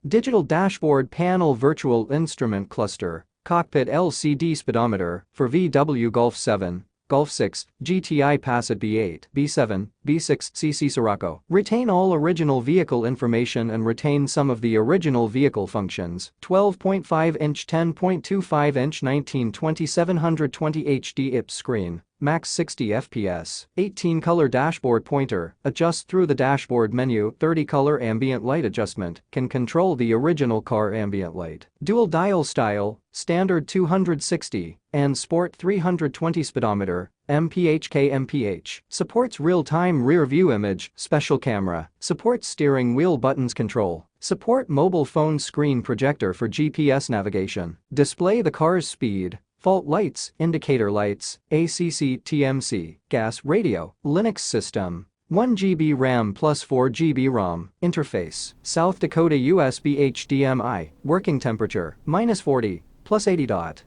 Digital dashboard panel virtual instrument cluster, cockpit LCD speedometer for VW Golf 7, Golf 6, GTI Passat B8, B7, B6 CC Scirocco. Retain all original vehicle information and retain some of the original vehicle functions. 12.5-inch 10.25-inch 1920 720 HD IPS screen. Max 60 FPS. 18-color dashboard pointer. Adjust through the dashboard menu. 30-color ambient light adjustment. Can control the original car ambient light. Dual dial style. Standard 260 and Sport 320 speedometer. MPH KMPH. Supports real-time rear-view image. Special camera. Supports steering wheel buttons control. Support mobile phone screen projector for GPS navigation. Display the car's speed. Fault lights, indicator lights, ACC TMC, gas radio, Linux system. 1 GB RAM plus 4 GB ROM. Interface. South Dakota USB HDMI. Working temperature, -40, +80.